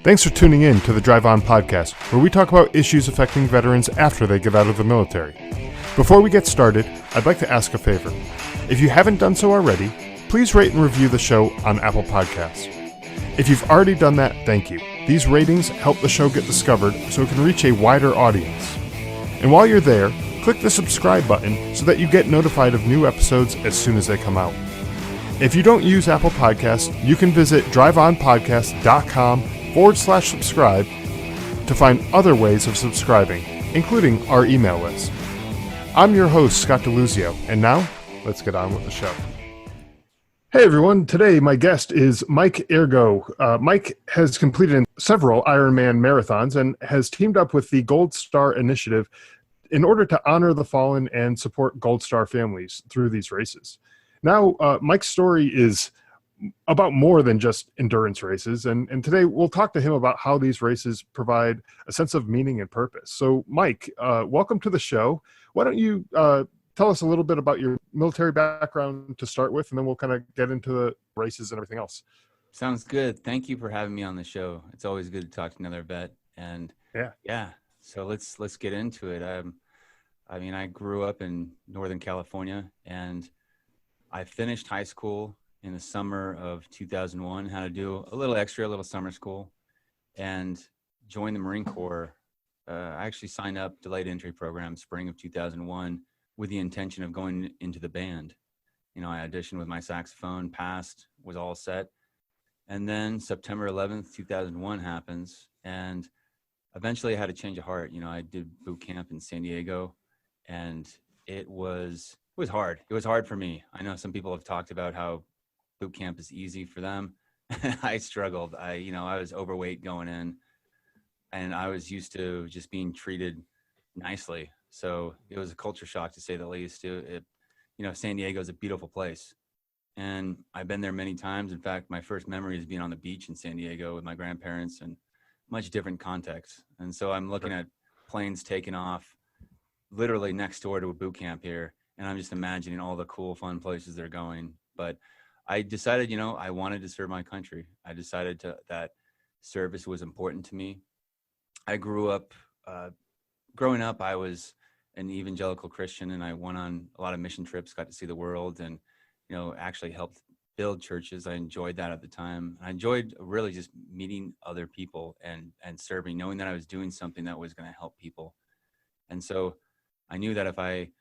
Thanks for tuning in to the Drive On podcast, where we talk about issues affecting veterans after they get out of the military. Before we get started, I'd like to ask a favor. If you haven't done so already, please rate and review the show on Apple Podcasts. If you've already done that, thank you. These ratings help the show get discovered so it can reach a wider audience. And while you're there, click the subscribe button so that you get notified of new episodes as soon as they come out. If you don't use Apple Podcasts, you can visit driveonpodcast.com/subscribe to find other ways of subscribing, including our email list. I'm your host, Scott DeLuzio, and now, let's get on with the show. Hey everyone, today my guest is Mike Ergo. Mike has completed several Ironman marathons and has teamed up with the Gold Star Initiative in order to honor the fallen and support Gold Star families through these races. Now, Mike's story is about more than just endurance races, and today we'll talk to him about how these races provide a sense of meaning and purpose. So, Mike, welcome to the show. Why don't you tell us a little bit about your military background to start with, and then we'll kind of get into the races and everything else. Sounds good. Thank you for having me on the show. It's always good to talk to another vet. And yeah. So let's get into it. I grew up in Northern California, and I finished high school in the summer of 2001, had to do a little summer school, and joined the Marine Corps. I actually signed up delayed entry program spring of 2001 with the intention of going into the band. You know, I auditioned with my saxophone, passed, was all set. And then September 11th, 2001 happens. And eventually I had a change of heart. You know, I did boot camp in San Diego, and it was hard. It was hard for me. I know some people have talked about how boot camp is easy for them. I struggled. I was overweight going in, and I was used to just being treated nicely. So it was a culture shock, to say the least. San Diego is a beautiful place, and I've been there many times. In fact, my first memory is being on the beach in San Diego with my grandparents, and much different context. And so I'm looking at planes taking off literally next door to a boot camp here, and I'm just imagining all the cool, fun places they're going. But I decided, I wanted to serve my country. I decided that service was important to me. I growing up, I was an evangelical Christian, and I went on a lot of mission trips, got to see the world, and, actually helped build churches. I enjoyed that at the time. I enjoyed really just meeting other people and serving, knowing that I was doing something that was going to help people. And so I knew that if I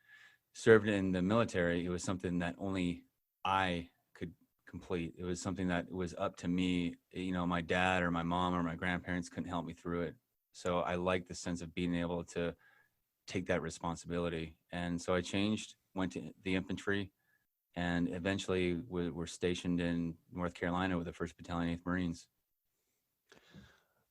served in the military, it was something that only I could complete. It was something that was up to me. My dad or my mom or my grandparents couldn't help me through it. So I liked the sense of being able to take that responsibility. And so I changed, went to the infantry, and eventually were stationed in North Carolina with the 1st Battalion, 8th Marines.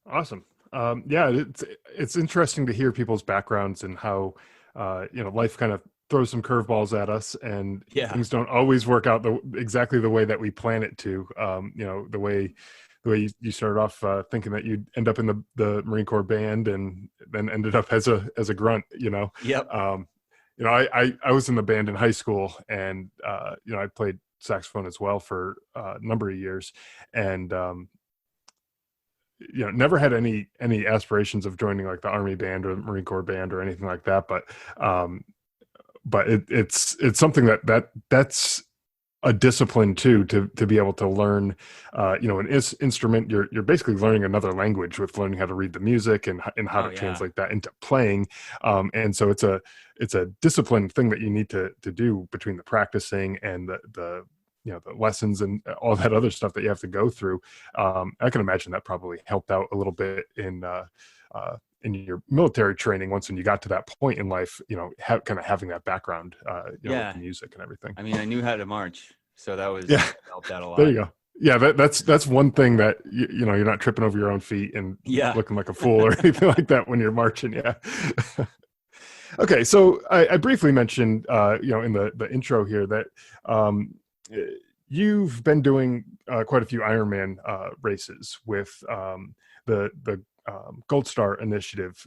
Awesome. It's interesting to hear people's backgrounds and how, life kind of throws some curveballs at us, and things don't always work out exactly the way that we plan it to. The way you started off thinking that you'd end up in the Marine Corps band, and then ended up as a grunt. Yep. I was in the band in high school, and I played saxophone as well for a number of years, and never had any aspirations of joining like the Army band or the Marine Corps band or anything like that. But it's something that's a discipline too, to be able to learn, an instrument. You're basically learning another language with learning how to read the music and how to translate that into playing. And so it's a disciplined thing that you need to do between the practicing and the lessons and all that other stuff that you have to go through. I can imagine that probably helped out a little bit in your military training once when you got to that point in life, kind of having that background, with the music and everything. I mean, I knew how to march, so that was helped out a lot. There you go. Yeah, that's one thing that you're not tripping over your own feet and looking like a fool or anything like that when you're marching. Yeah. Okay, so I briefly mentioned, in the intro here that you've been doing quite a few Ironman races with the Gold Star Initiative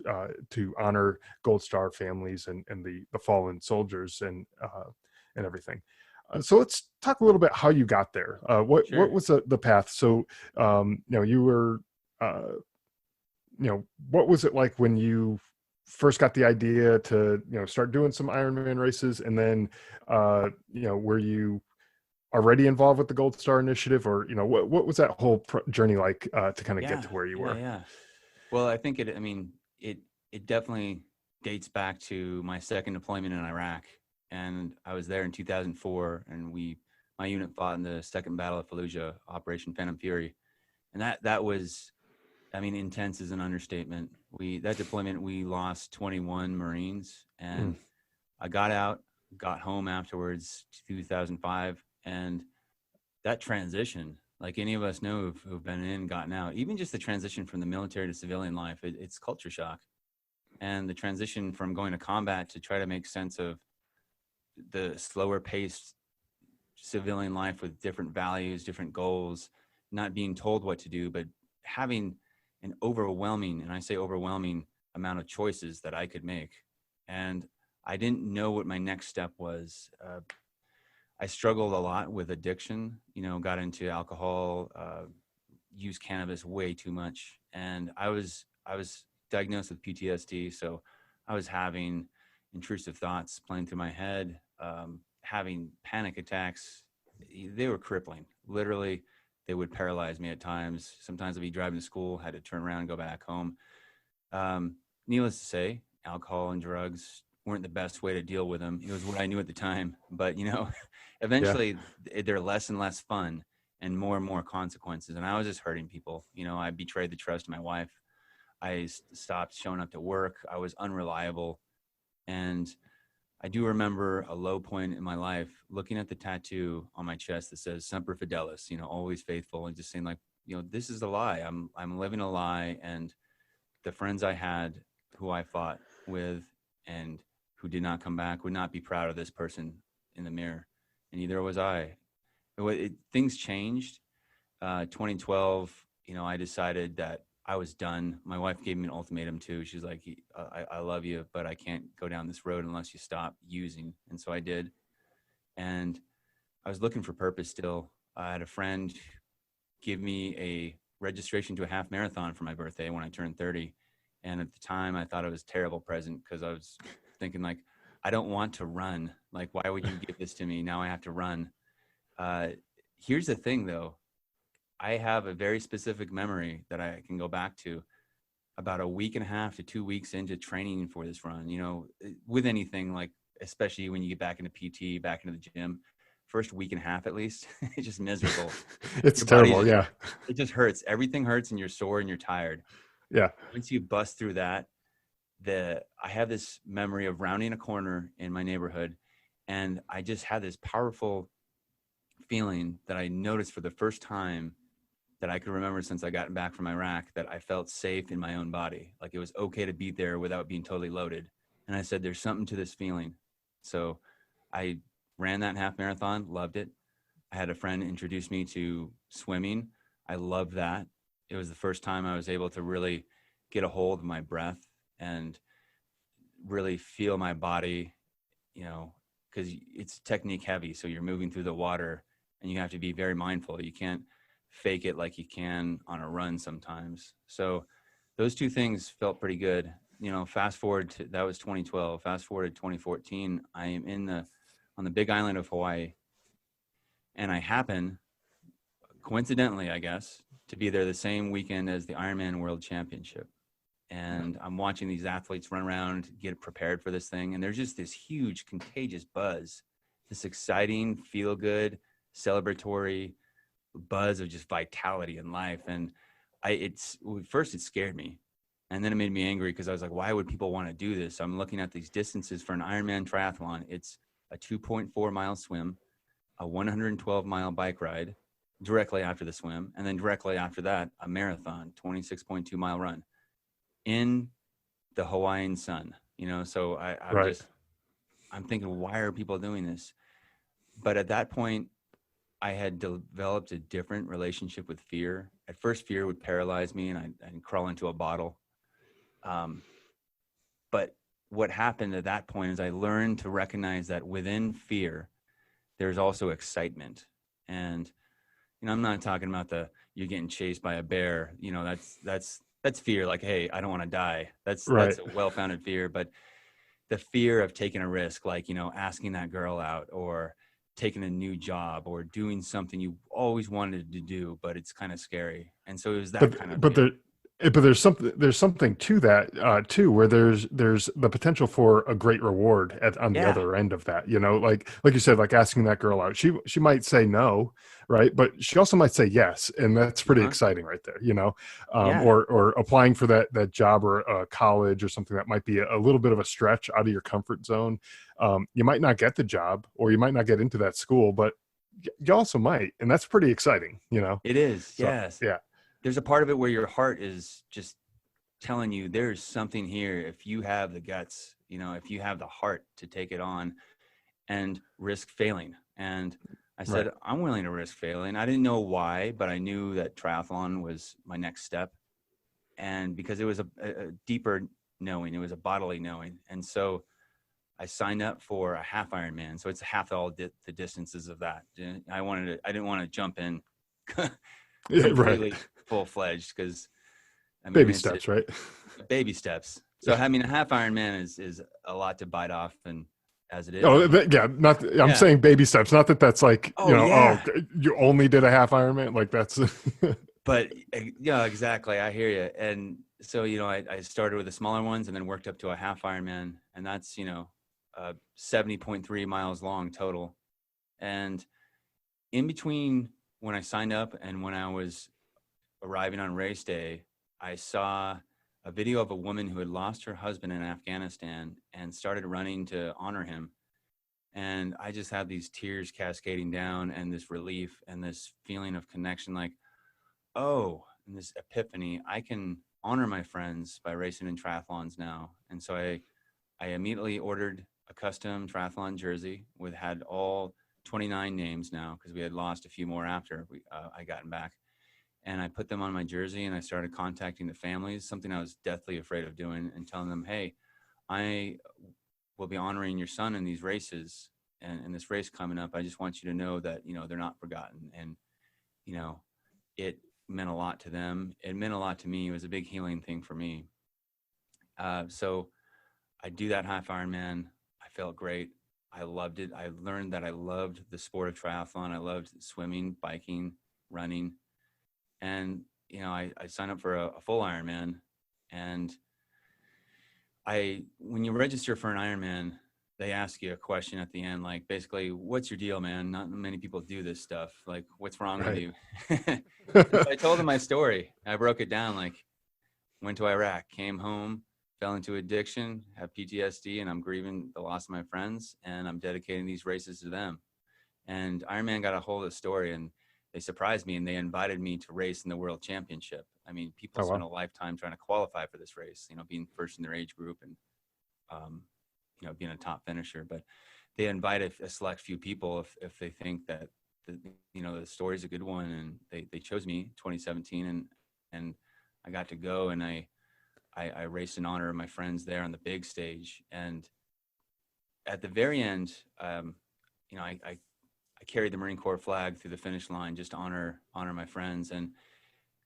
to honor Gold Star families and the fallen soldiers and everything. So let's talk a little bit how you got there. What was the path? So you were what was it like when you first got the idea to, start doing some Ironman races? And then, were you already involved with the Gold Star Initiative, or, what was that whole journey like to kind of get Yeah, to where you yeah, were? yeah. Well, I think it. I mean, it definitely dates back to my second deployment in Iraq, and I was there in 2004, and my unit fought in the Second Battle of Fallujah, Operation Phantom Fury, and that was, I mean, intense is an understatement. That deployment, we lost 21 Marines, Mm. and I got out, got home afterwards, 2005, and that transition, like any of us know who've been in, gotten out, even just the transition from the military to civilian life, it's culture shock. And the transition from going to combat to try to make sense of the slower paced civilian life with different values, different goals, not being told what to do, but having an overwhelming, and I say overwhelming, amount of choices that I could make. And I didn't know what my next step was. I struggled a lot with addiction, got into alcohol, used cannabis way too much. And I was diagnosed with PTSD. So I was having intrusive thoughts playing through my head, having panic attacks. They were crippling. Literally, they would paralyze me at times. Sometimes I'd be driving to school, had to turn around and go back home. Needless to say, alcohol and drugs weren't the best way to deal with them. It was what I knew at the time. But, Yeah. eventually they're less and less fun and more consequences. And I was just hurting people. I betrayed the trust of my wife. I stopped showing up to work. I was unreliable. And I do remember a low point in my life looking at the tattoo on my chest that says Semper Fidelis, always faithful, and just saying like, this is a lie. I'm living a lie. And the friends I had who I fought with and who did not come back would not be proud of this person in the mirror. And neither was I. Things changed. 2012, I decided that I was done. My wife gave me an ultimatum too. She's like, I love you, but I can't go down this road unless you stop using. And so I did. And I was looking for purpose still. I had a friend give me a registration to a half marathon for my birthday when I turned 30. And at the time I thought it was a terrible present because I was thinking like, I don't want to run. Like, why would you give this to me? Now I have to run. Uh, Here's the thing though. I have a very specific memory that I can go back to about a week and a half to 2 weeks into training for this run, with anything, like, especially when you get back into PT, back into the gym, first week and a half, at least, it's just miserable. It's Your body, terrible. Yeah. it just hurts. Everything hurts and you're sore and you're tired. Yeah. Once you bust through that, I have this memory of rounding a corner in my neighborhood. And I just had this powerful feeling that I noticed for the first time that I could remember since I gotten back from Iraq, that I felt safe in my own body. Like it was okay to be there without being totally loaded. And I said, there's something to this feeling. So I ran that half marathon, loved it. I had a friend introduce me to swimming. I loved that. It was the first time I was able to really get a hold of my breath and really feel my body, because it's technique heavy. So you're moving through the water and you have to be very mindful. You can't fake it like you can on a run sometimes. So those two things felt pretty good. Fast forward to, that was 2012. Fast forward to 2014, I am on the big island of Hawaii. And I happen, coincidentally, I guess, to be there the same weekend as the Ironman World Championship. And I'm watching these athletes run around, get prepared for this thing. And there's just this huge contagious buzz, this exciting, feel good, celebratory buzz of just vitality and life. And first it scared me. And then it made me angry because I was like, why would people want to do this? I'm looking at these distances for an Ironman triathlon. It's a 2.4 mile swim, a 112-mile bike ride directly after the swim. And then directly after that, a marathon, 26.2-mile run in the Hawaiian sun, so Right. I'm thinking, why are people doing this? But at that point, I had developed a different relationship with fear. At first, fear would paralyze me and I'd crawl into a bottle. But what happened at that point is I learned to recognize that within fear, there's also excitement. And, I'm not talking about you're getting chased by a bear. That's that's fear. Like, hey, I don't want to die. That's Right. a well-founded fear. But the fear of taking a risk, like, asking that girl out, or taking a new job, or doing something you always wanted to do, but it's kind of scary. And so it was that kind of But fear. there's something to that too, where there's the potential for a great reward on the Yeah. other end of that. Like you said, like asking that girl out, she might say no, right? But she also might say yes, and that's pretty Uh-huh. exciting right there. Yeah. Or applying for that job or college or something that might be a little bit of a stretch out of your comfort zone. You might not get the job, or you might not get into that school, but you also might, and that's pretty exciting. It is. So Yes. yeah. There's a part of it where your heart is just telling you there's something here. If you have the guts, if you have the heart to take it on and risk failing. And I Right. said, I'm willing to risk failing. I didn't know why, but I knew that triathlon was my next step. And because it was a deeper knowing, it was a bodily knowing. And so I signed up for a half Ironman. So it's half all the distances of that. I didn't want to jump in Yeah, right. completely full fledged, because I mean, Baby it's steps, right? baby steps. So I mean, a half Ironman is a lot to bite off, and as it is, Oh, yeah. Not. I'm yeah. saying baby steps. Not that that's like Oh Oh, yeah. you only did a half Ironman. Like that's. But yeah, exactly. I hear you. And so, I started with the smaller ones and then worked up to a half Ironman, and that's 70.3 miles long total. And in between when I signed up and when I was arriving on race day, I saw a video of a woman who had lost her husband in Afghanistan and started running to honor him. And I just had these tears cascading down, and this relief and this feeling of connection, like, oh, and this epiphany, I can honor my friends by racing in triathlons now. And so I immediately ordered a custom triathlon jersey with had all 29 names now, because we had lost a few more after I gotten back. And I put them on my jersey, and I started contacting the families, something I was deathly afraid of doing, and telling them, hey, I will be honoring your son in these races and this race coming up. I just want you to know that, they're not forgotten. And, you know, it meant a lot to them. It meant a lot to me. It was a big healing thing for me. So I do that half Ironman. I felt great. I loved it. I learned that I loved the sport of triathlon. I loved swimming, biking, running. And, I signed up for a full Ironman. And when you register for an Ironman, they ask you a question at the end, like, basically, what's your deal, man? Not many people do this stuff. Like, what's wrong with Right. you? And so I told them my story. I broke it down, like, went to Iraq, came home, fell into addiction, have PTSD, and I'm grieving the loss of my friends, and I'm dedicating these races to them. And Ironman got a hold of the story, and they surprised me, and they invited me to race in the world championship. I mean, people Oh spend wow. a lifetime trying to qualify for this race, being first in their age group and, um, being a top finisher. But they invite a select few people if they think that the story's a good one, and they chose me 2017, and I got to go, and I raced in honor of my friends there on the big stage. And at the very end, I carried the Marine Corps flag through the finish line just to honor my friends, and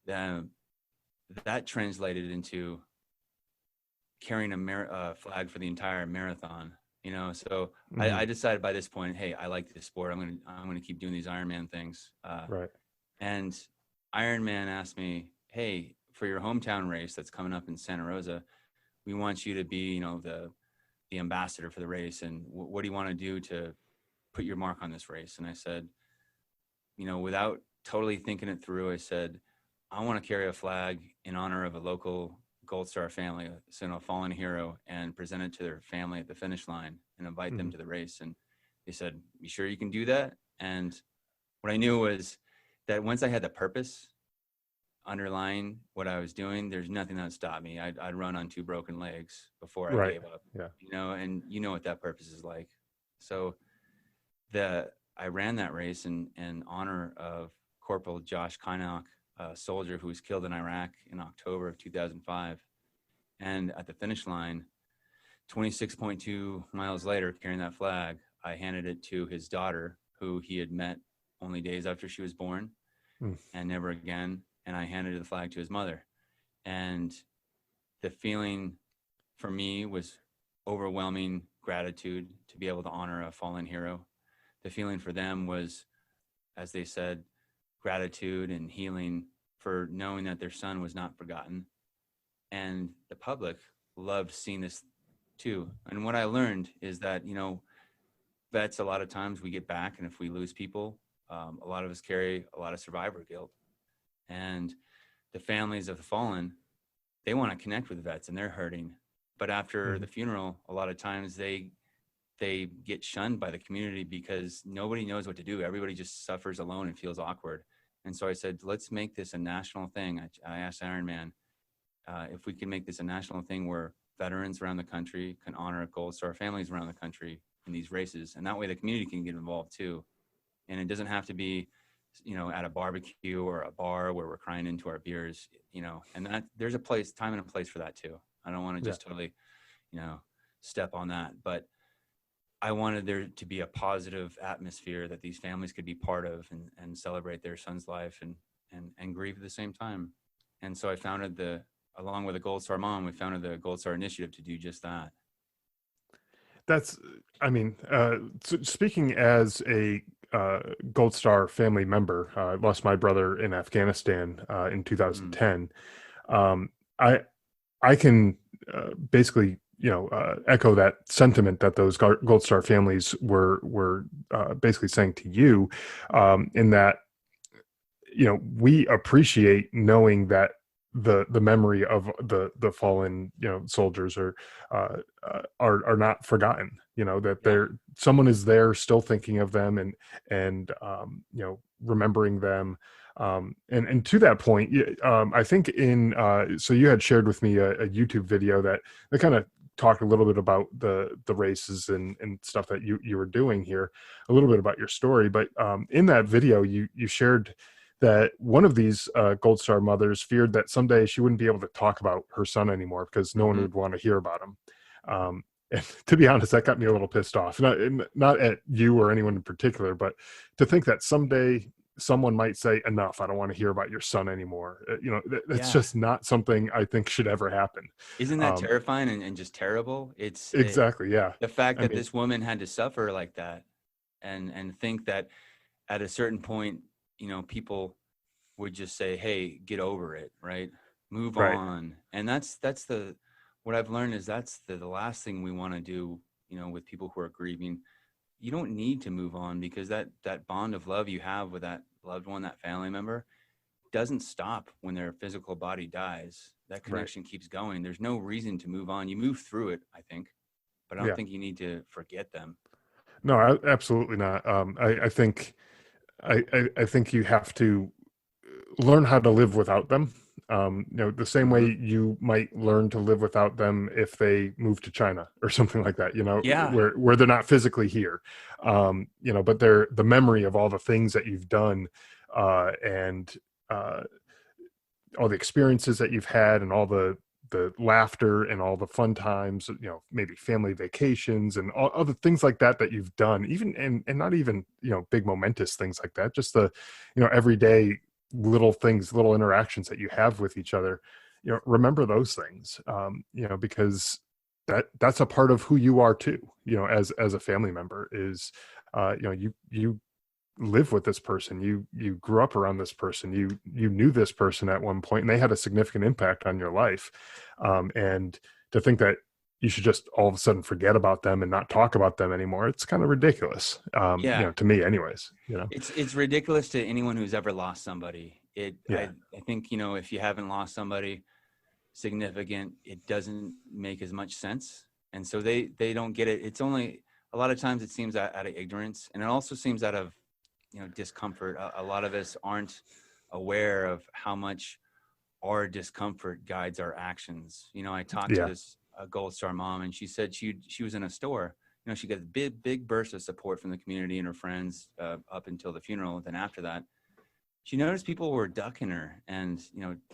that translated into carrying a flag for the entire marathon. So Mm-hmm. I decided by this point, hey, I like this sport. I'm gonna keep doing these Ironman things. Right. And Ironman asked me, hey, for your hometown race that's coming up in Santa Rosa, we want you to be, the ambassador for the race. And what do you want to do to put your mark on this race? And I said, without totally thinking it through, I said, I want to carry a flag in honor of a local Gold Star family, a fallen hero, and present it to their family at the finish line and invite them Mm-hmm. to the race. And they said, you sure you can do that? And what I knew was that once I had the purpose underlying what I was doing, there's nothing that would stop me. I'd run on two broken legs before I Right. gave up, Yeah. and what that purpose is like. So I ran that race in honor of Corporal Josh Kynock, a soldier who was killed in Iraq in October of 2005. And at the finish line, 26.2 miles later, carrying that flag, I handed it to his daughter, who he had met only days after she was born, Mm. and never again. And I handed the flag to his mother. And the feeling for me was overwhelming gratitude to be able to honor a fallen hero. The feeling for them was, as they said, gratitude and healing for knowing that their son was not forgotten. And the public loved seeing this too. And what I learned is that, vets, a lot of times we get back, and if we lose people, a lot of us carry a lot of survivor guilt. And the families of the fallen, they want to connect with vets and they're hurting. But after the funeral, a lot of times they get shunned by the community because nobody knows what to do. Everybody just suffers alone and feels awkward. And so I said, let's make this a national thing. I asked Ironman if we can make this a national thing where veterans around the country can honor Gold Star families around the country in these races. And that way the community can get involved too. And it doesn't have to be, at a barbecue or a bar where we're crying into our beers, and that there's a place, time and a place for that too. I don't want to just totally, step on that, but I wanted there to be a positive atmosphere that these families could be part of and celebrate their son's life and grieve at the same time. And so I founded along with the Gold Star Mom, we founded the Gold Star Initiative to do just that. So speaking as a Gold Star family member, I lost my brother in Afghanistan in 2010. I can basically echo that sentiment that those Gold Star families were basically saying to you, in that we appreciate knowing that the memory of the fallen soldiers are not forgotten, that someone is there still thinking of them and remembering them, and to that point, I think so you had shared with me a YouTube video that kind of talked a little bit about the races and stuff that you were doing here, a little bit about your story, but in that video you shared that one of these Gold Star mothers feared that someday she wouldn't be able to talk about her son anymore because no one would want to hear about him. And to be honest, that got me a little pissed off. Not at you or anyone in particular, but to think that someday someone might say, enough, I don't want to hear about your son anymore. That's just not something I think should ever happen. Isn't that terrifying and just terrible? Exactly. Yeah. The fact that this woman had to suffer like that and think that at a certain point, people would just say, hey, get over it, right? Move on. And that's what I've learned is that's the last thing we want to do, with people who are grieving. You don't need to move on because that bond of love you have with that loved one, that family member, doesn't stop when their physical body dies. That connection keeps going. There's no reason to move on. You move through it, I think, but I don't think you need to forget them. No, absolutely not. I think you have to learn how to live without them. The same way you might learn to live without them if they move to China or something like that, where they're not physically here, but they're the memory of all the things that you've done, and all the experiences that you've had and all the laughter and all the fun times, maybe family vacations and all other things like that you've done, even and not even big momentous things like that, just the everyday little things, little interactions that you have with each other. Remember those things, because that's a part of who you are too, as a family member is, you live with this person, you grew up around this person, you knew this person at one point and they had a significant impact on your life, and to think that you should just all of a sudden forget about them and not talk about them anymore, it's kind of ridiculous, to me anyways. It's ridiculous to anyone who's ever lost somebody. I think if you haven't lost somebody significant, it doesn't make as much sense, and so they don't get it. It's only a lot of times it seems out of ignorance, and it also seems out of discomfort. A lot of us aren't aware of how much our discomfort guides our actions. I talked to this Gold Star mom, and she said she was in a store. She got a big burst of support from the community and her friends up until the funeral. Then after that, she noticed people were ducking her and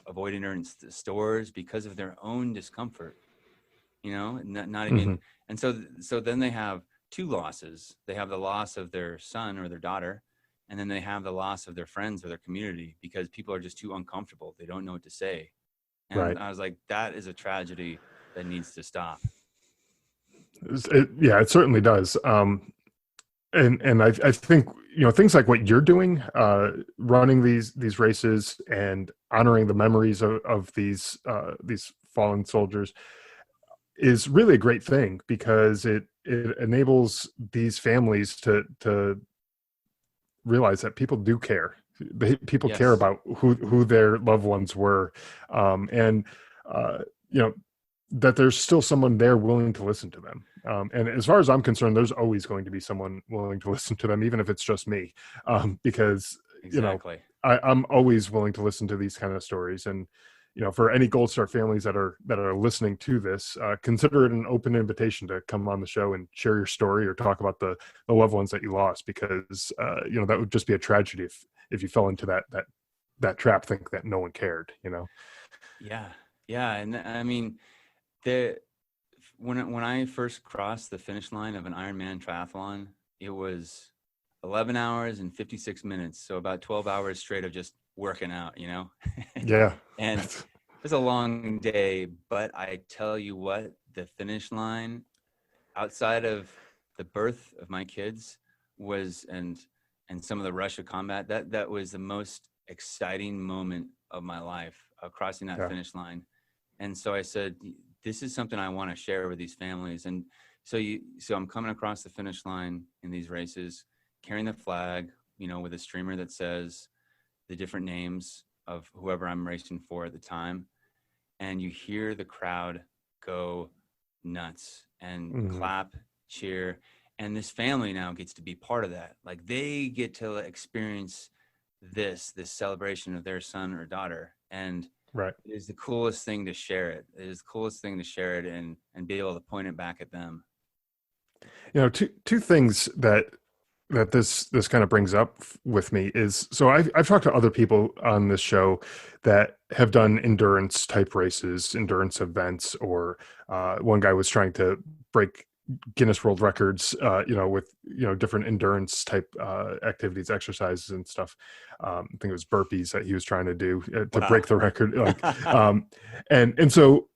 avoiding her in stores because of their own discomfort. Not even. And so then they have two losses. They have the loss of their son or their daughter, and then they have the loss of their friends or their community because people are just too uncomfortable. They don't know what to say. And Right. I was like, that is a tragedy that needs to stop. Yeah, it certainly does. And I think, things like what you're doing, running these races and honoring the memories of these fallen soldiers is really a great thing, because it enables these families to realize that people do care. People care Yes. about who their loved ones were, and uh, you know that there's still someone there willing to listen to them. And as far as I'm concerned, there's always going to be someone willing to listen to them, even if it's just me, because Exactly. I'm always willing to listen to these kind of stories. And for any Gold Star families that are listening to this, consider it an open invitation to come on the show and share your story or talk about the loved ones that you lost, because that would just be a tragedy if you fell into that trap, think that no one cared. Yeah. Yeah. And I mean, the when I first crossed the finish line of an Ironman triathlon, it was 11 hours and 56 minutes. So about 12 hours straight of just working out, Yeah. And it was a long day, but I tell you what, the finish line outside of the birth of my kids was, and some of the rush of combat, that was the most exciting moment of my life, crossing that Yeah. finish line. And so I said, this is something I want to share with these families. And so I'm coming across the finish line in these races, carrying the flag, with a streamer that says the different names of whoever I'm racing for at the time. And you hear the crowd go nuts and Mhm. clap, cheer. And this family now gets to be part of that. Like, they get to experience this celebration of their son or daughter. And Right. it is the coolest thing to share it. It is the coolest thing to share it and be able to point it back at them. Two things that this kind of brings up with me is, so I've talked to other people on this show that have done endurance type races, endurance events, or one guy was trying to break Guinness World Records, with different endurance type activities, exercises, and stuff. I think it was burpees that he was trying to do to Wow. break the record. And so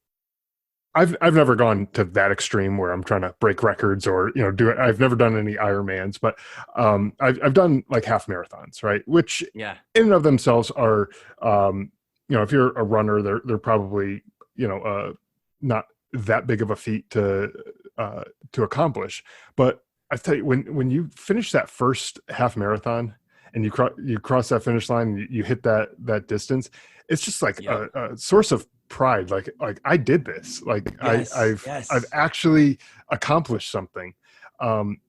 I've never gone to that extreme where I'm trying to break records or do it. I've never done any Ironmans, but I've done like half marathons, right? Which Yeah. in and of themselves are, if you're a runner, they're probably not that big of a feat to accomplish. But I tell you, when you finish that first half marathon and you cross that finish line, you hit that distance, it's just like Yep. a source of pride. Like I did this. Like Yes. I've actually accomplished something, and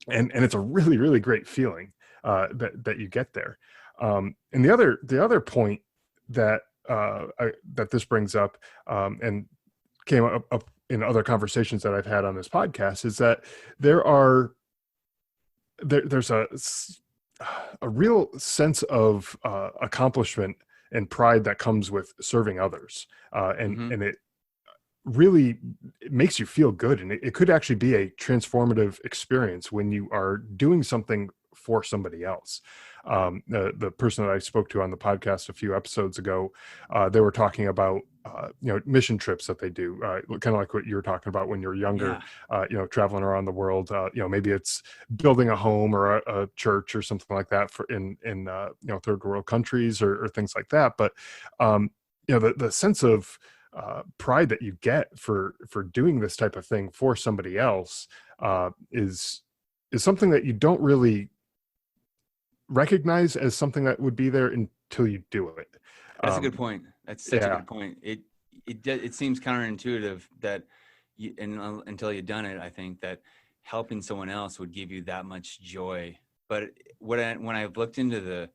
it's a really, really great feeling that you get there. And the other point that that this brings up, and came up in other conversations that I've had on this podcast, is that there's a real sense of accomplishment and pride that comes with serving others, and Mm-hmm. and it makes you feel good, and it could actually be a transformative experience when you are doing something for somebody else. The person that I spoke to on the podcast a few episodes ago, they were talking about mission trips that they do, kind of like what you were talking about when you were younger, Yeah. traveling around the world. Maybe it's building a home or a church or something like that for in third world countries, or things like that. But the sense of pride that you get for doing this type of thing for somebody else is something that you don't really recognize as something that would be there until you do it. That's a good point. That's such a Yeah. good point. It seems counterintuitive that until you've done it, I think that helping someone else would give you that much joy. But when I've looked into the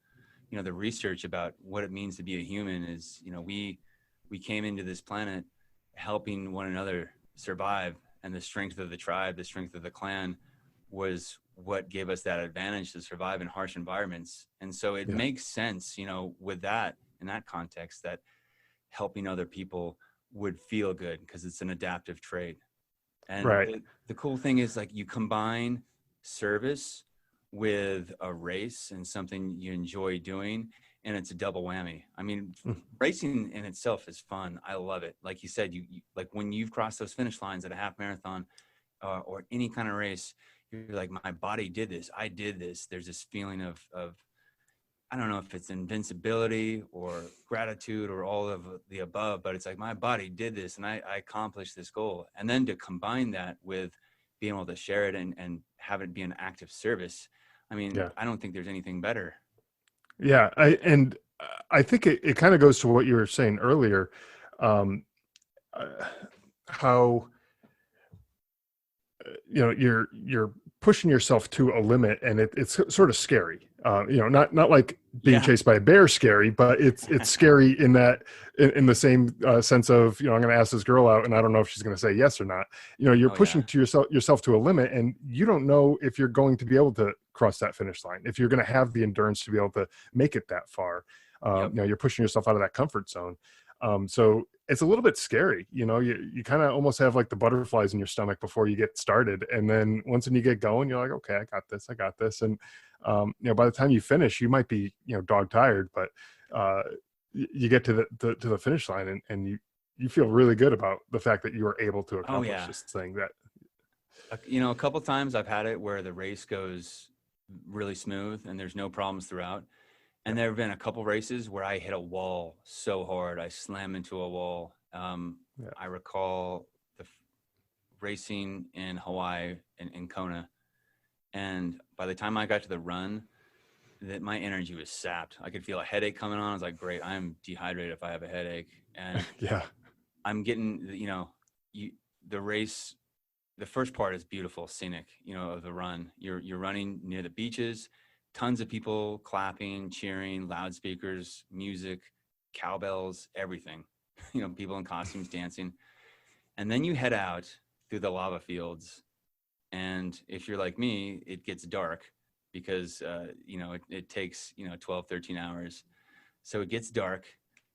research about what it means to be a human, is we came into this planet helping one another survive, and the strength of the tribe, the strength of the clan, was what gave us that advantage to survive in harsh environments. And so it Yeah. makes sense, with that, in that context, that helping other people would feel good because it's an adaptive trait. And Right. the cool thing is, like, you combine service with a race and something you enjoy doing, and it's a double whammy. I mean, Mm. racing in itself is fun. I love it. Like you said, you like when you've crossed those finish lines at a half marathon or any kind of race, you're like, my body did this. I did this. There's this feeling of I don't know if it's invincibility or gratitude or all of the above, but it's like my body did this and I accomplished this goal. And then to combine that with being able to share it and have it be an active service. I mean, Yeah. I don't think there's anything better. Yeah. I think it kind of goes to what you were saying earlier. Um, how you're pushing yourself to a limit, and it's sort of scary. Not like being Yeah. chased by a bear scary, but it's scary in that in the same sense of, I'm going to ask this girl out and I don't know if she's going to say yes or not. You're Oh yeah. pushing to yourself to a limit, and you don't know if you're going to be able to cross that finish line, if you're going to have the endurance to be able to make it that far. Yep. You're pushing yourself out of that comfort zone. So it's a little bit scary. You kind of almost have like the butterflies in your stomach before you get started. And then once when you get going, you're like, okay, I got this. And, by the time you finish, you might be, dog tired, but you get to the finish line, and you feel really good about the fact that you were able to Oh accomplish yeah. this thing that, a couple times I've had it where the race goes really smooth and there's no problems throughout. And there have been a couple races where I hit a wall so hard, I slam into a wall. yeah, I recall racing in Hawaii in Kona. And by the time I got to the run, that my energy was sapped. I could feel a headache coming on. I was like, great, I'm dehydrated if I have a headache. And yeah, I'm getting, the race, the first part is beautiful, scenic, of the run. You're running near the beaches, tons of people clapping, cheering, loudspeakers, music, cowbells, everything, people in costumes dancing. And then you head out through the lava fields. And if you're like me, it gets dark because, it takes, 12, 13 hours. So it gets dark,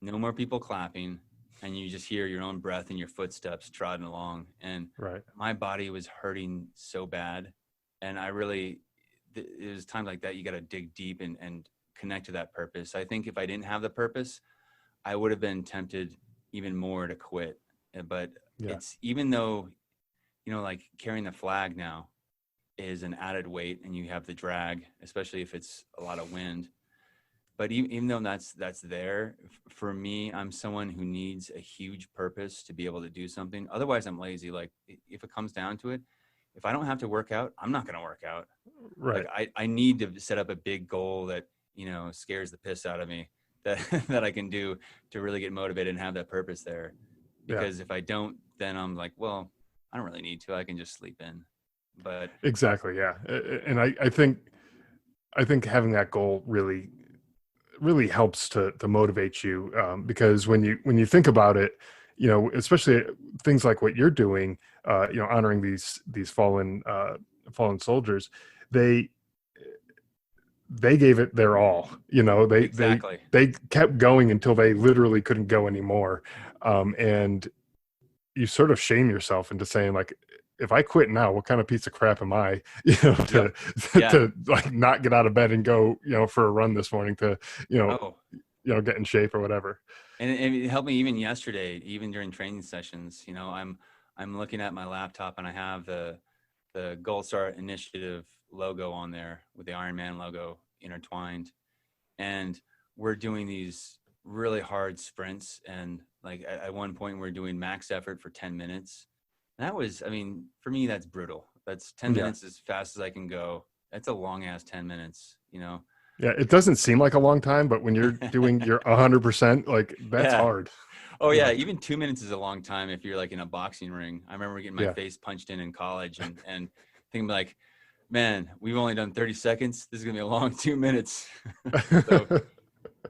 no more people clapping, and you just hear your own breath and your footsteps trotting along. And right. my body was hurting so bad. And it was times like that, you got to dig deep and connect to that purpose. I think if I didn't have the purpose, I would have been tempted even more to quit. But Yeah, it's, even though, like carrying the flag now is an added weight and you have the drag, especially if it's a lot of wind. But even though that's there, for me, I'm someone who needs a huge purpose to be able to do something. Otherwise, I'm lazy. Like if it comes down to it, if I don't have to work out, I'm not going to work out. right. Like I need to set up a big goal that, scares the piss out of me, that, that I can do to really get motivated and have that purpose there. Yeah, Because if I don't, then I'm like, well, I don't really need to, I can just sleep in. But exactly. Yeah. And I think having that goal really helps to motivate you, because when you think about it, especially things like what you're doing, honoring these fallen soldiers, they they gave it their all. exactly. They kept going until they literally couldn't go anymore. And you sort of shame yourself into saying, like, if I quit now, what kind of piece of crap am I, Yep. to Yeah. to like not get out of bed and go, for a run this morning to, you know, Oh, get in shape or whatever. and it helped me even yesterday, even during training sessions. I'm looking at my laptop and I have the Gold Star Initiative logo on there with the Ironman logo intertwined, and we're doing these really hard sprints. And like at one point, we're doing max effort for 10 minutes. And that was, I mean, for me, that's brutal. That's 10 Yeah. minutes as fast as I can go. That's a long ass 10 minutes. Yeah. It doesn't seem like a long time, but when you're doing your 100%, like, that's Yeah. hard. Oh You yeah, know? even 2 minutes is a long time if you're like in a boxing ring. I remember getting my Yeah. face punched in college and thinking like, man, we've only done 30 seconds. This is gonna be a long 2 minutes. So,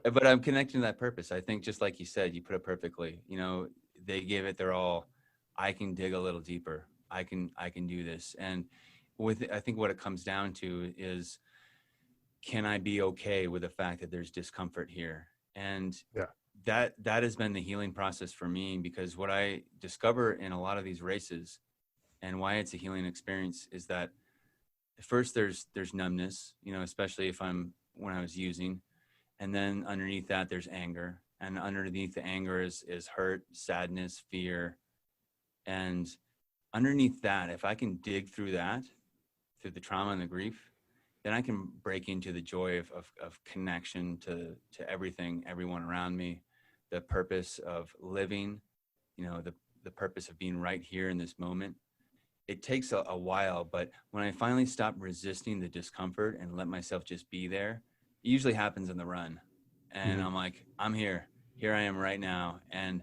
but I'm connecting to that purpose. I think just like you said, you put it perfectly. They gave it their all. I can dig a little deeper. I can do this. And I think what it comes down to is, can I be okay with the fact that there's discomfort here? And Yeah. that has been the healing process for me, because what I discover in a lot of these races and why it's a healing experience is that first there's numbness, especially when I was using, And then underneath that, there's anger. And underneath the anger is hurt, sadness, fear. And underneath that, if I can dig through that, through the trauma and the grief, then I can break into the joy of connection to everything, everyone around me, the purpose of living, the purpose of being right here in this moment. It takes a while, but when I finally stop resisting the discomfort and let myself just be there, it usually happens in the run. And I'm like, I'm here I am right now. And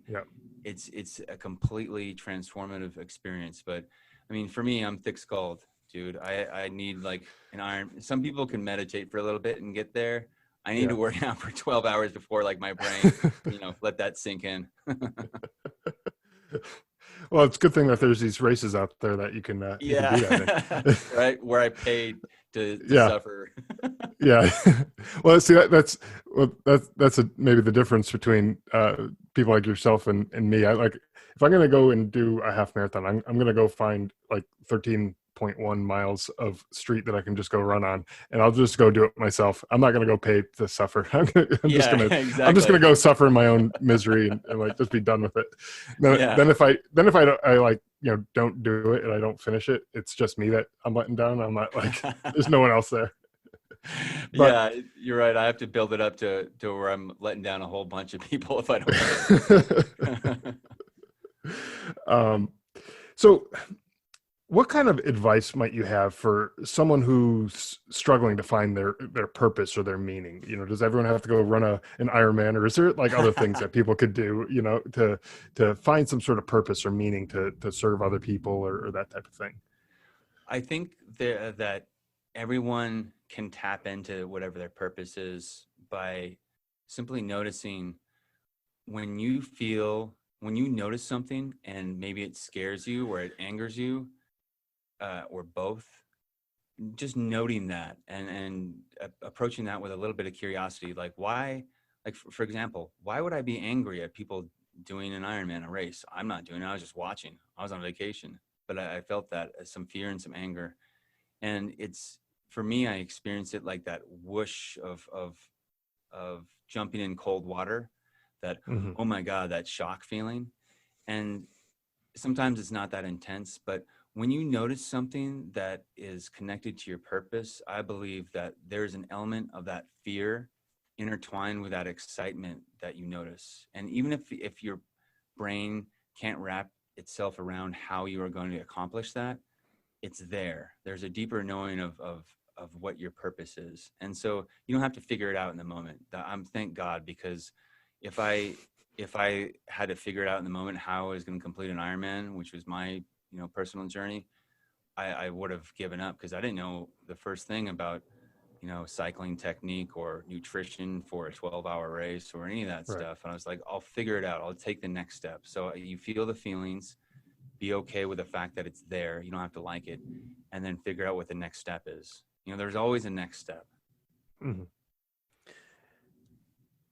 it's a completely transformative experience. But I mean, for me, I'm thick-skulled, dude. I need like an iron. Some people can meditate for a little bit and get there. I need to work out for 12 hours before like my brain, let that sink in. Well, it's a good thing that there's these races out there that you can do that in. Right, where I paid to suffer. Yeah. Well, see, that's maybe the difference between people like yourself and me. I like, if I'm going to go and do a half marathon, I'm going to go find like 13.1 miles of street that I can just go run on, and I'll just go do it myself. I'm not going to go pay to suffer. I'm just going to go suffer in my own misery and like just be done with it. Then if I like, don't do it and I don't finish it, it's just me that I'm letting down. I'm not like, there's no one else there. But, yeah, you're right. I have to build it up to where I'm letting down a whole bunch of people if I don't. So what kind of advice might you have for someone who's struggling to find their purpose or their meaning? Does everyone have to go run an Ironman, or is there like other things that people could do, to find some sort of purpose or meaning to serve other people or that type of thing? I think that everyone can tap into whatever their purpose is by simply noticing when you notice something and maybe it scares you or it angers you, or both, just noting that and approaching that with a little bit of curiosity. Like, why, like for example, why would I be angry at people doing an Ironman, a race? I'm not doing it. I was just watching. I was on vacation, but I felt that as some fear and some anger. And for me, I experienced it like that whoosh of jumping in cold water, that, oh my God, that shock feeling. And sometimes it's not that intense, but when you notice something that is connected to your purpose, I believe that there's an element of that fear intertwined with that excitement that you notice. And even if your brain can't wrap itself around how you are going to accomplish that, it's there. There's a deeper knowing of what your purpose is. And so you don't have to figure it out in the moment. Thank God, because if I had to figure it out in the moment how I was going to complete an Ironman, which was my personal journey, I would have given up, because I didn't know the first thing about cycling technique or nutrition for a 12-hour race or any of that stuff. And I was like, I'll figure it out. I'll take the next step. So you feel the feelings, be okay with the fact that it's there. You don't have to like it, and then figure out what the next step is. There's always a next step. Mm-hmm.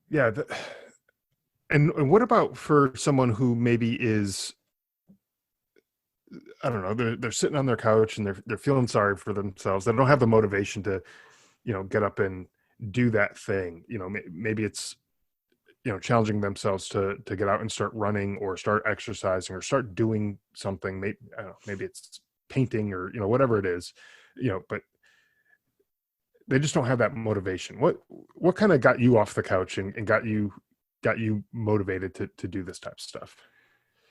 Yeah. And what about for someone who maybe is, I don't know, they're sitting on their couch and they're feeling sorry for themselves. They don't have the motivation to, get up and do that thing. Maybe it's, challenging themselves to get out and start running or start exercising or start doing something. Maybe, I don't know, maybe it's painting or, whatever it is, but they just don't have that motivation. What kind of got you off the couch and got you motivated to do this type of stuff?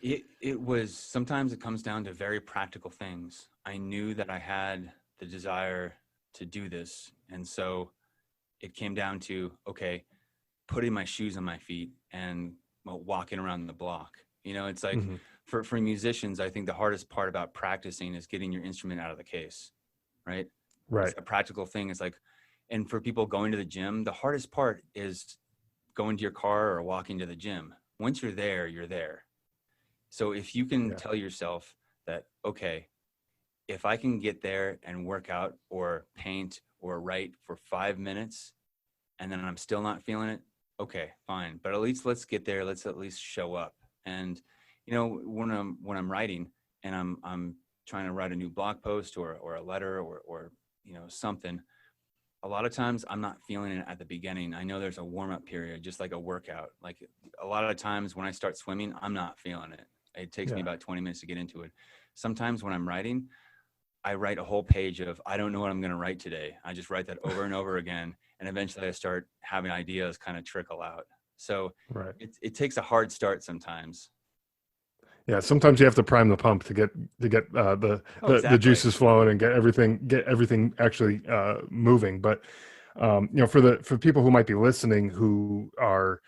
It was, sometimes it comes down to very practical things. I knew that I had the desire to do this. And so it came down to, okay, putting my shoes on my feet and walking around the block. It's like, for musicians, I think the hardest part about practicing is getting your instrument out of the case, right? It's a practical thing. It's like, and for people going to the gym, the hardest part is going to your car or walking to the gym. Once you're there, you're there. So if you can tell yourself that, okay, if I can get there and work out or paint or write for 5 minutes and then I'm still not feeling it, okay, fine. But at least let's get there. Let's at least show up. And, when I'm writing and I'm trying to write a new blog post or a letter or something, a lot of times I'm not feeling it at the beginning. I know there's a warm up period, just like a workout. Like a lot of times when I start swimming, I'm not feeling it. It takes me about 20 minutes to get into it. Sometimes when I'm writing, I write a whole page of, I don't know what I'm going to write today. I just write that over and over again. And eventually I start having ideas kind of trickle out. So it takes a hard start sometimes. Yeah, sometimes you have to prime the pump to get the juices flowing and get everything actually moving. But for people who might be listening who are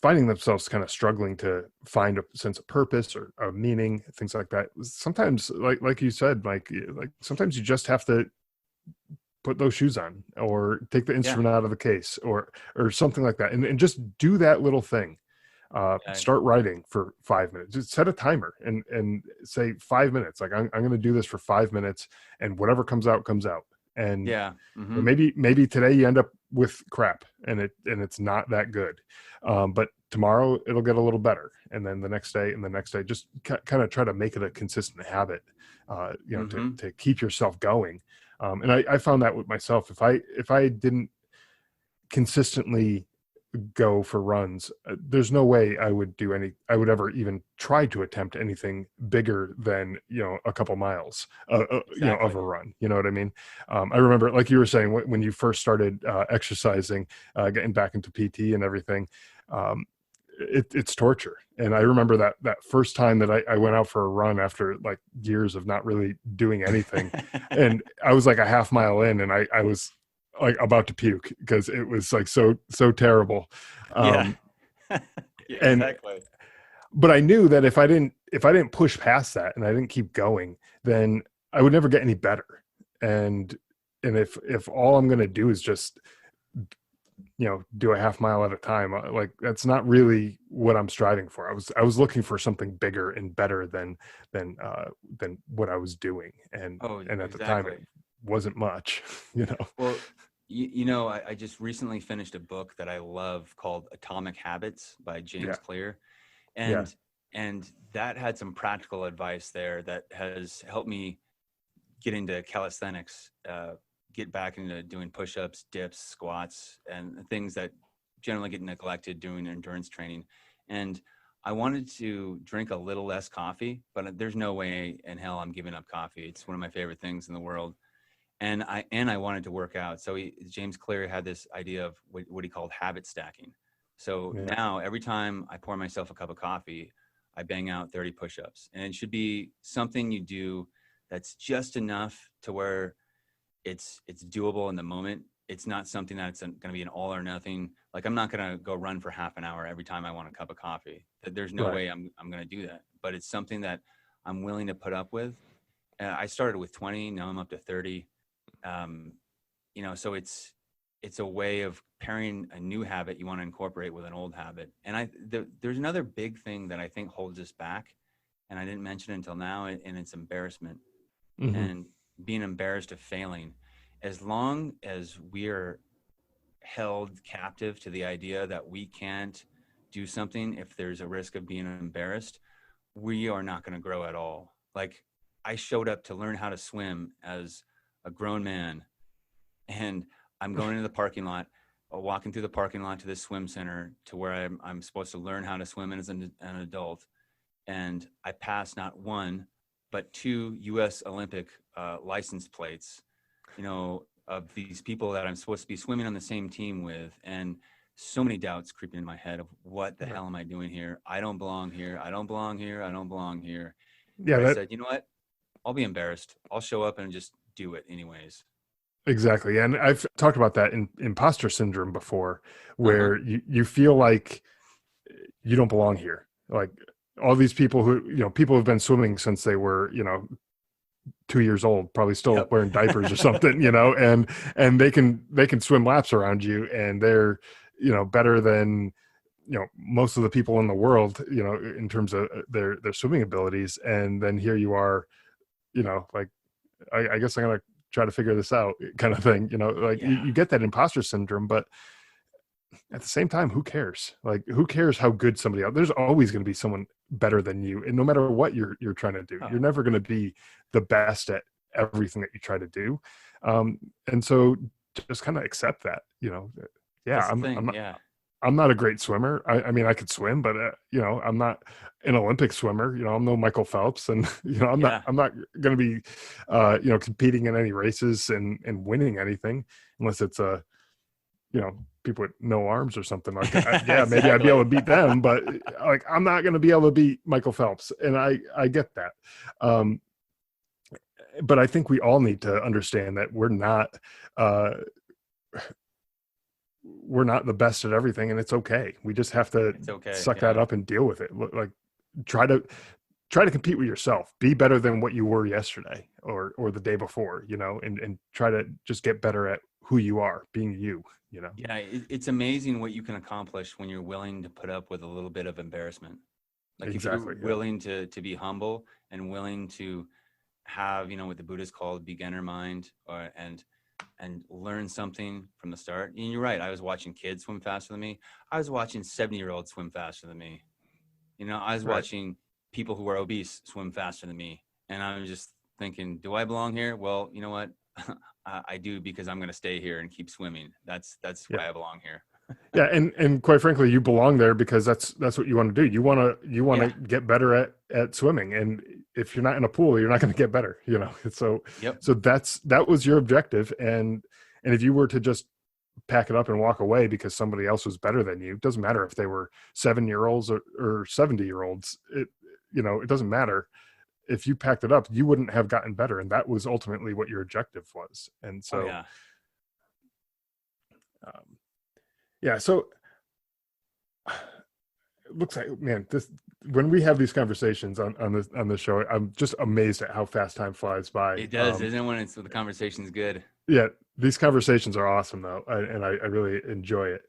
finding themselves kind of struggling to find a sense of purpose or a meaning, things like that, sometimes, like you said, like sometimes you just have to put those shoes on or take the instrument out of the case or something like that, and just do that little thing. Start writing for 5 minutes. Just set a timer and say 5 minutes. Like I'm going to do this for 5 minutes, and whatever comes out comes out. And maybe today you end up with crap, and it's not that good. But tomorrow it'll get a little better, and then the next day and the next day. Just kind of try to make it a consistent habit. To keep yourself going. And I found that with myself. If I didn't consistently go for runs, there's no way I would ever even try to attempt anything bigger than a couple miles of a run. You know what I mean? I remember, like you were saying, when you first started exercising, getting back into PT and everything, it's torture. And I remember that first time that I went out for a run after like years of not really doing anything, and I was like a half mile in, and I was like about to puke because it was like so terrible. Exactly. But I knew that if I didn't push past that and I didn't keep going, then I would never get any better. And if all I'm going to do is just do a half mile at a time, like that's not really what I'm striving for. I was looking for something bigger and better than what I was doing, and at the time it wasn't much. Well, I just recently finished a book that I love called Atomic Habits by James Clear, and that had some practical advice there that has helped me get into calisthenics, get back into doing push-ups, dips, squats, and things that generally get neglected doing endurance training. And I wanted to drink a little less coffee, but there's no way in hell I'm giving up coffee. It's one of my favorite things in the world. And I wanted to work out. So James Clear had this idea of what he called habit stacking. So now every time I pour myself a cup of coffee, I bang out 30 push-ups. And it should be something you do that's just enough to where it's doable in the moment. It's not something that's going to be an all or nothing. Like I'm not going to go run for half an hour every time I want a cup of coffee. There's no way I'm going to do that. But it's something that I'm willing to put up with. I started with 20. Now I'm up to 30. So it's a way of pairing a new habit you want to incorporate with an old habit. And there's another big thing that I think holds us back, and I didn't mention it until now, and it's embarrassment. And being embarrassed of failing. As long as we're held captive to the idea that we can't do something if there's a risk of being embarrassed, we are not going to grow at all. Like I showed up to learn how to swim as a grown man, and I'm going into the parking lot, walking through the parking lot to this swim center to where I'm supposed to learn how to swim as an adult. And I passed not one, but 2 U.S. Olympic license plates, of these people that I'm supposed to be swimming on the same team with. And so many doubts creeping in my head of what the hell am I doing here? I don't belong here. I don't belong here. I don't belong here. Yeah. I said, you know what? I'll be embarrassed. I'll show up and just do it anyways. Exactly. And I've talked about that in imposter syndrome before, where you feel like you don't belong here. Like all these people who, people have been swimming since they were, 2 years old, probably still wearing diapers or something, and they can swim laps around you, and they're, better than, most of the people in the world, in terms of their swimming abilities. And then here you are, like, I guess I'm going to try to figure this out kind of thing, you get that imposter syndrome, but at the same time, who cares? Like, who cares how good somebody else? There's always going to be someone better than you. And no matter what you're trying to do, you're never going to be the best at everything that you try to do. And so just kind of accept that, That's the I'm thing. not, Yeah. I'm not a great swimmer. I mean, I could swim, but I'm not an Olympic swimmer. I'm no Michael Phelps, and Yeah. I'm not going to be, competing in any races and winning anything unless it's people with no arms or something like that. Yeah, maybe I'd be able to Exactly. beat them, but like I'm not going to be able to beat Michael Phelps, and I get that. But I think we all need to understand that uh, we're not the best at everything, and it's okay. We just have to It's okay. suck that Yeah. up and deal with it. Like try to compete with yourself. Be better than what you were yesterday or the day before, and try to just get better at who you are, being you. Yeah. It's amazing what you can accomplish when you're willing to put up with a little bit of embarrassment. Like if you're Exactly. Yeah. willing to be humble and willing to have, what the Buddhists call beginner mind, and learn something from the start. And you're right. I was watching kids swim faster than me. I was watching 70-year-olds swim faster than me. I was Right. watching people who are obese swim faster than me. And I'm just thinking, do I belong here? Well, you know what? I do, because I'm going to stay here and keep swimming. That's Yeah. why I belong here. Yeah, and quite frankly, you belong there because that's what you want to do. You want to Yeah. get better at swimming, and if you're not in a pool, you're not going to get better. So Yep. that was your objective, and if you were to just pack it up and walk away because somebody else was better than you, it doesn't matter if they were 7-year-olds or 70-year-olds. It doesn't matter. If you packed it up, you wouldn't have gotten better, and that was ultimately what your objective was. And Oh so, yeah. um, yeah, so it looks like, man, this when we have these conversations on this show, I'm just amazed at how fast time flies by. It does, isn't it? When the conversation's good. Yeah, these conversations are awesome though, and I really enjoy it.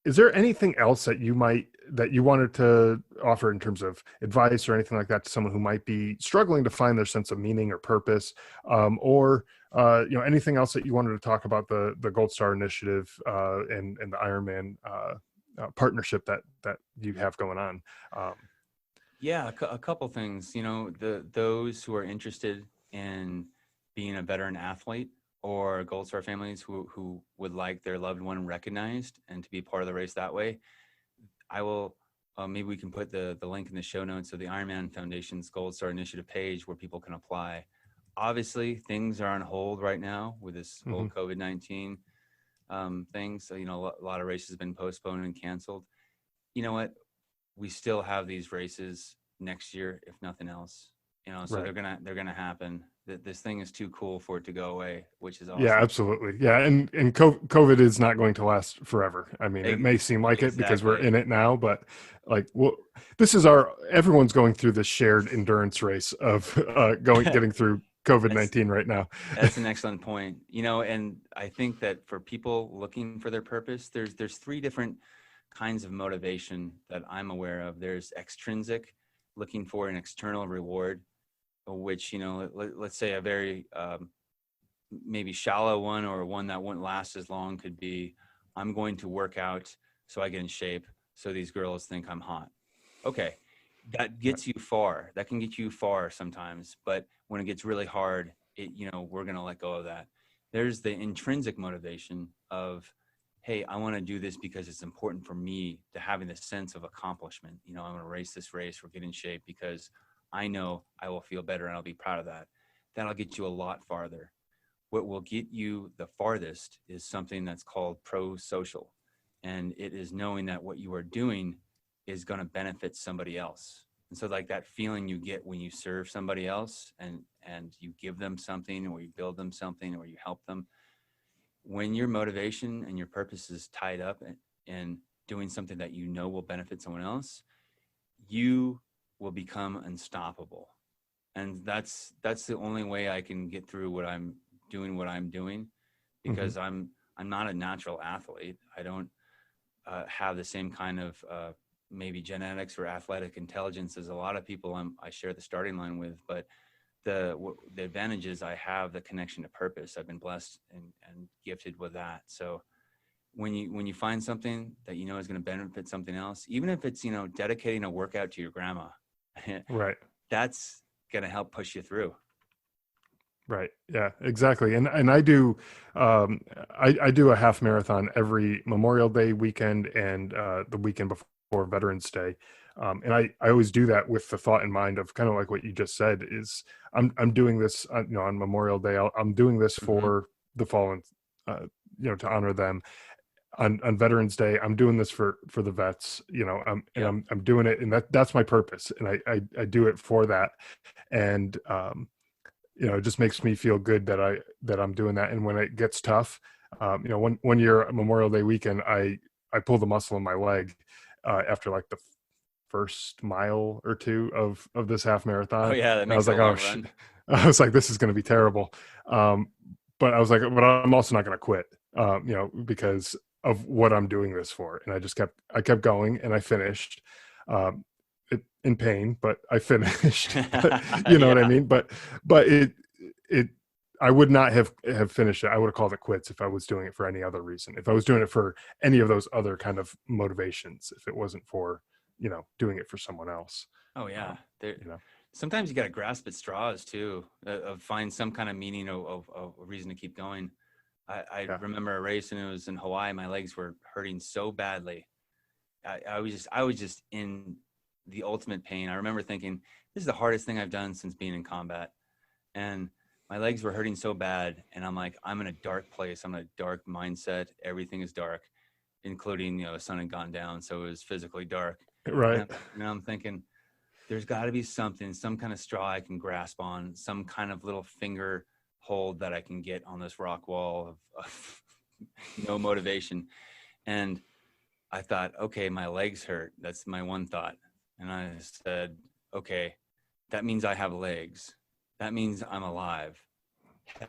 Is there anything else that you wanted to offer in terms of advice or anything like that to someone who might be struggling to find their sense of meaning or purpose, or anything else that you wanted to talk about the Gold Star Initiative and the Ironman partnership that you have going on? Yeah, a couple things. Those who are interested in being a veteran athlete, or Gold Star families who would like their loved one recognized and to be part of the race that way. I will, maybe we can put the link in the show notes of the Ironman Foundation's Gold Star Initiative page where people can apply. Obviously, things are on hold right now with this whole COVID-19 thing. So, a lot of races have been postponed and canceled. You know what? We still have these races next year, if nothing else. So Right. they're gonna happen. This thing is too cool for it to go away, which is Yeah, awesome. absolutely. Yeah, and COVID is not going to last forever. I mean, it may seem like it because we're Exactly. in it now, but like, well, everyone's going through this shared endurance race of getting through That's COVID-19 right now. that's an excellent point. And I think that for people looking for their purpose, there's three different kinds of motivation that I'm aware of. There's extrinsic, looking for an external reward, which, let's say a very maybe shallow one, or one that wouldn't last as long, could be, I'm going to work out so I get in shape so these girls think I'm hot. Okay, that gets you far. That can get you far sometimes, but when it gets really hard, we're going to let go of that. There's the intrinsic motivation of, hey, I want to do this because it's important for me, to having this sense of accomplishment. I want to race this race or get in shape because I know I will feel better and I'll be proud of that. That'll get you a lot farther. What will get you the farthest is something that's called pro-social. And it is knowing that what you are doing is going to benefit somebody else. And so, like, that feeling you get when you serve somebody else and you give them something, or you build them something, or you help them, when your motivation and your purpose is tied up in doing something that will benefit someone else, you will become unstoppable. And that's the only way I can get through what I'm doing, Hmm. because I'm not a natural athlete. I don't have the same kind of maybe genetics or athletic intelligence as a lot of people I share the starting line with, but the advantage is I have the connection to purpose. I've been blessed and gifted with that. So when you find something that is going to benefit something else, even if it's dedicating a workout to your grandma, Right. that's going to help push you through. Right. Yeah, exactly. And I do, I do a half marathon every Memorial Day weekend and the weekend before Veterans Day. And I always do that with the thought in mind of kind of like what you just said is I'm doing this, on Memorial Day. I'm doing this Hmm. for the fallen, to honor them. On Veterans Day, I'm doing this for the vets, and Yep. I'm doing it, and that's my purpose, and I do it for that. And it just makes me feel good that I'm doing that. And when it gets tough, one year Memorial Day weekend, I pulled the muscle in my leg after like the first mile or two of this half Oh marathon, yeah, that and I was makes it like, a oh long shit. run. I was like, this is going to be terrible. But I was like, but I'm also not going to quit, because of what I'm doing this for. And I kept going, and I finished. Um, in pain, but I finished. You know what I Yeah. mean? But it I would not have finished it. I would have called it quits if I was doing it for any other reason. If I was doing it for any of those other kind of motivations, if it wasn't for, doing it for someone else. Oh yeah. Um, There, you know. sometimes you got to grasp at straws too, of find some kind of meaning of a reason to keep going. I Yeah. remember a race and it was in Hawaii. My legs were hurting so badly. I was just in the ultimate pain. I remember thinking, this is the hardest thing I've done since being in combat. And my legs were hurting so bad. And I'm like, I'm in a dark place. I'm in a dark mindset. Everything is dark, including, the sun had gone down. So it was physically dark. And Right. I'm thinking, there's got to be something, some kind of straw I can grasp on, some kind of little finger hold that I can get on this rock wall of no motivation. And I thought, okay, my legs hurt. That's my one thought. And I said, okay, that means I have legs. That means I'm alive.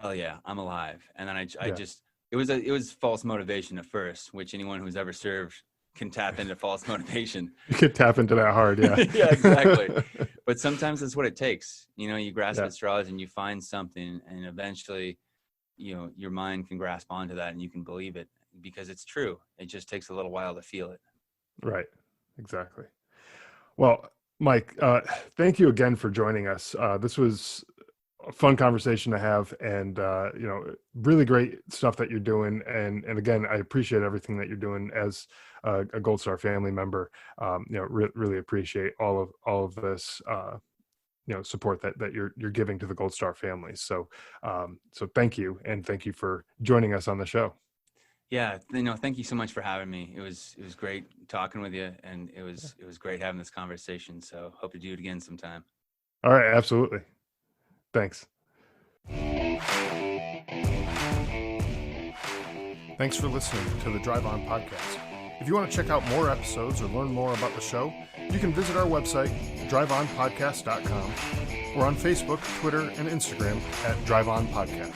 Hell yeah, I'm alive. And then I Yeah. just, it was false motivation at first, which anyone who's ever served can tap into false motivation. You could tap into that hard. Yeah. Yeah, exactly. But sometimes that's what it takes. You grasp Yeah. at straws and you find something, and eventually, your mind can grasp onto that and you can believe it because it's true. It just takes a little while to feel it. Right. Exactly. Well, Mike, thank you again for joining us. This was a fun conversation to have, and really great stuff that you're doing. And again, I appreciate everything that you're doing as a Gold Star family member. Really appreciate all of this. Support that you're giving to the Gold Star family. So thank you, and thank you for joining us on the show. Yeah, thank you so much for having me. It was great talking with you, and it was great having this conversation. So hope to do it again sometime. All right, absolutely. Thanks. Thanks for listening to the Drive On Podcast. If you want to check out more episodes or learn more about the show, you can visit our website, driveonpodcast.com, or on Facebook, Twitter, and Instagram at Drive On Podcast.